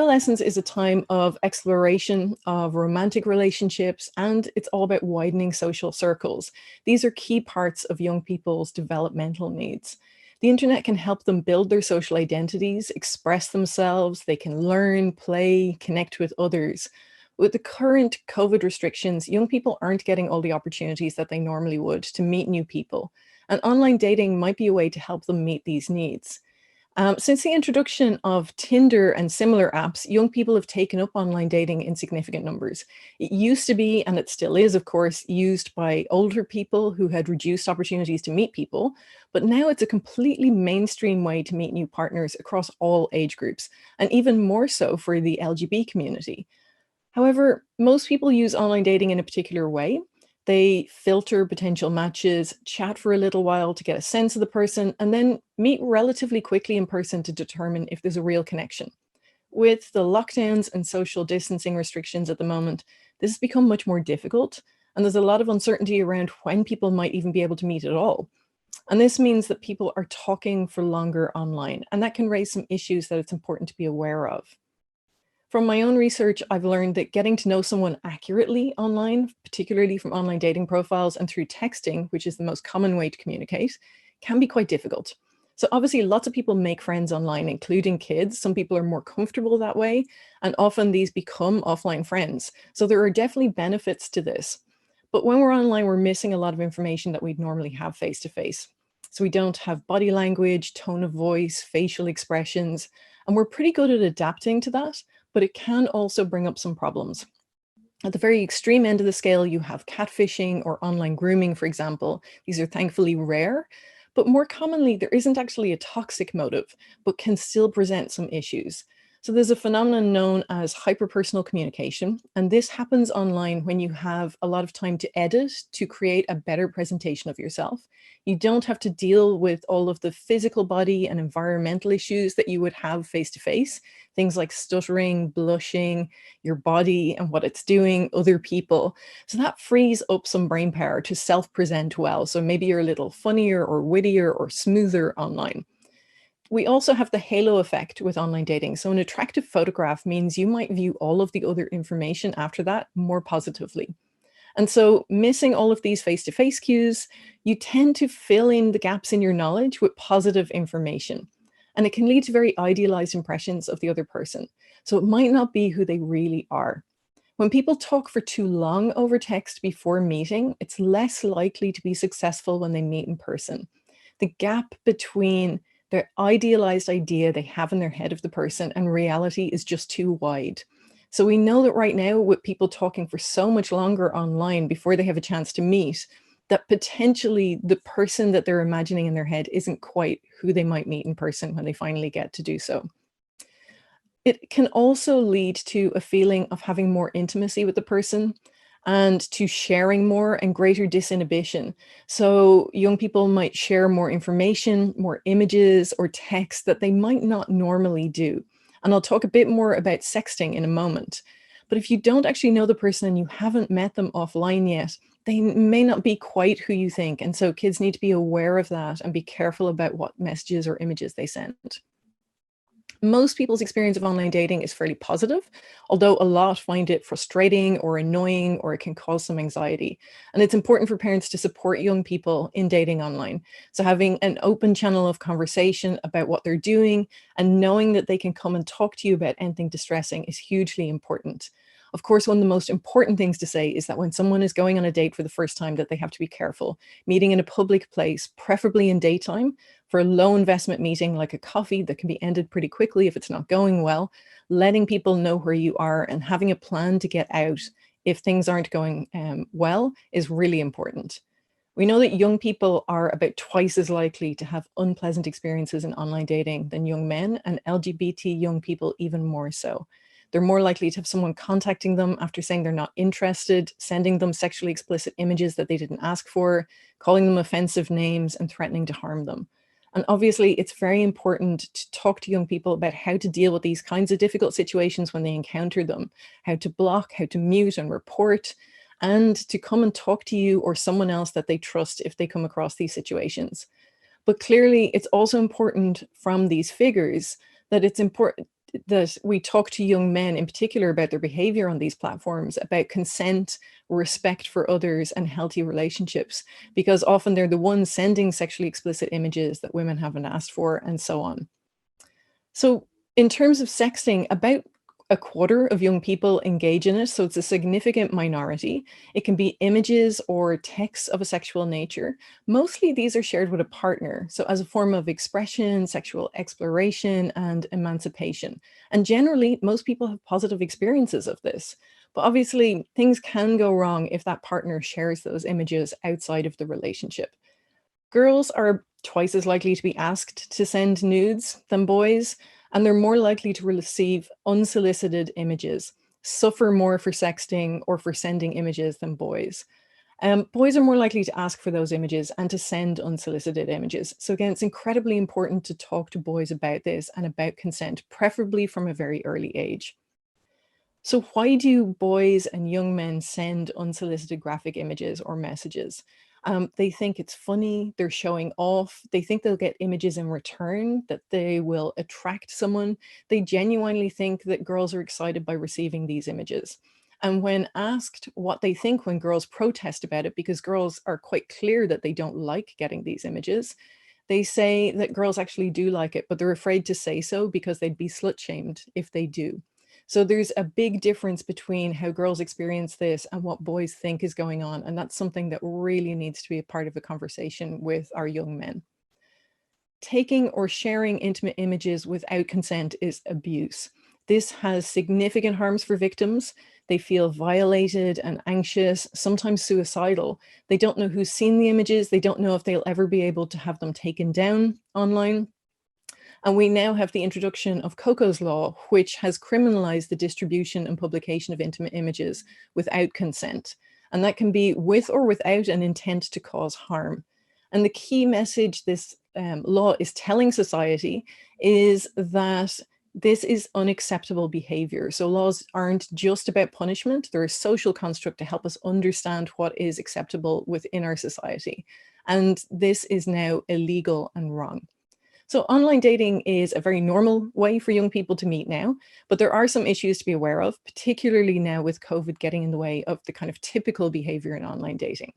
Adolescence is a time of exploration of romantic relationships, and it's all about widening social circles. These are key parts of young people's developmental needs. The internet can help them build their social identities, express themselves, they can learn, play, connect with others. With the current COVID restrictions, young people aren't getting all the opportunities that they normally would to meet new people, and online dating might be a way to help them meet these needs. Since the introduction of Tinder and similar apps, young people have taken up online dating in significant numbers. It used to be, and it still is, of course, used by older people who had reduced opportunities to meet people, but now it's a completely mainstream way to meet new partners across all age groups, and even more so for the LGBT community. However, most people use online dating in a particular way. They filter potential matches, chat for a little while to get a sense of the person, and then meet relatively quickly in person to determine if there's a real connection. With the lockdowns and social distancing restrictions at the moment, this has become much more difficult, and there's a lot of uncertainty around when people might even be able to meet at all. And this means that people are talking for longer online, and that can raise some issues that it's important to be aware of. From my own research, I've learned that getting to know someone accurately online, particularly from online dating profiles and through texting, which is the most common way to communicate, can be quite difficult. So obviously lots of people make friends online, including kids. Some people are more comfortable that way, and often these become offline friends. So there are definitely benefits to this. But when we're online, we're missing a lot of information that we'd normally have face to face. So we don't have body language, tone of voice, facial expressions, and we're pretty good at adapting to that, but it can also bring up some problems. At the very extreme end of the scale, you have catfishing or online grooming, for example. These are thankfully rare, but more commonly, there isn't actually a toxic motive, but can still present some issues. So there's a phenomenon known as hyperpersonal communication, and this happens online when you have a lot of time to edit to create a better presentation of yourself. You don't have to deal with all of the physical body and environmental issues that you would have face to face, things like stuttering, blushing, your body and what it's doing, other people. So that frees up some brain power to self-present well. So maybe you're a little funnier or wittier or smoother online. We also have the halo effect with online dating. So an attractive photograph means you might view all of the other information after that more positively. And so missing all of these face-to-face cues, you tend to fill in the gaps in your knowledge with positive information. And it can lead to very idealized impressions of the other person. So it might not be who they really are. When people talk for too long over text before meeting, it's less likely to be successful when they meet in person. The gap between their idealized idea they have in their head of the person and reality is just too wide. So we know that right now, with people talking for so much longer online before they have a chance to meet, that potentially the person that they're imagining in their head isn't quite who they might meet in person when they finally get to do so. It can also lead to a feeling of having more intimacy with the person and to sharing more and greater disinhibition. So young people might share more information, more images or text that they might not normally do. And I'll talk a bit more about sexting in a moment. But if you don't actually know the person and you haven't met them offline yet, they may not be quite who you think. And so kids need to be aware of that and be careful about what messages or images they send. Most people's experience of online dating is fairly positive, although a lot find it frustrating or annoying, or it can cause some anxiety. And it's important for parents to support young people in dating online. So having an open channel of conversation about what they're doing and knowing that they can come and talk to you about anything distressing is hugely important. Of course, one of the most important things to say is that when someone is going on a date for the first time, that they have to be careful. Meeting in a public place, preferably in daytime, for a low investment meeting like a coffee that can be ended pretty quickly if it's not going well, letting people know where you are and having a plan to get out if things aren't going well is really important. We know that young people are about twice as likely to have unpleasant experiences in online dating than young men, and LGBT young people even more so. They're more likely to have someone contacting them after saying they're not interested, sending them sexually explicit images that they didn't ask for, calling them offensive names, and threatening to harm them. And obviously, it's very important to talk to young people about how to deal with these kinds of difficult situations when they encounter them, how to block, how to mute and report, and to come and talk to you or someone else that they trust if they come across these situations. But clearly, it's also important from these figures that it's important that we talk to young men in particular about their behavior on these platforms, about consent, respect for others, and healthy relationships, because often they're the ones sending sexually explicit images that women haven't asked for, and so on. So, in terms of sexting, about a quarter of young people engage in it, so it's a significant minority. It can be images or texts of a sexual nature. Mostly these are shared with a partner, so as a form of expression, sexual exploration, and emancipation. And generally, most people have positive experiences of this. But obviously, things can go wrong if that partner shares those images outside of the relationship. Girls are twice as likely to be asked to send nudes than boys, and they're more likely to receive unsolicited images, suffer more for sexting or for sending images than boys. Boys are more likely to ask for those images and to send unsolicited images. So again, it's incredibly important to talk to boys about this and about consent, preferably from a very early age. So why do boys and young men send unsolicited graphic images or messages? They think it's funny, they're showing off, they think they'll get images in return, that they will attract someone. They genuinely think that girls are excited by receiving these images. And when asked what they think when girls protest about it, because girls are quite clear that they don't like getting these images, they say that girls actually do like it, but they're afraid to say so because they'd be slut shamed if they do. So there's a big difference between how girls experience this and what boys think is going on. And that's something that really needs to be a part of a conversation with our young men. Taking or sharing intimate images without consent is abuse. This has significant harms for victims. They feel violated and anxious, sometimes suicidal. They don't know who's seen the images. They don't know if they'll ever be able to have them taken down online. And we now have the introduction of Coco's Law, which has criminalized the distribution and publication of intimate images without consent. And that can be with or without an intent to cause harm. And the key message this law is telling society is that this is unacceptable behavior. So laws aren't just about punishment. They're a social construct to help us understand what is acceptable within our society. And this is now illegal and wrong. So online dating is a very normal way for young people to meet now, but there are some issues to be aware of, particularly now with COVID getting in the way of the kind of typical behavior in online dating.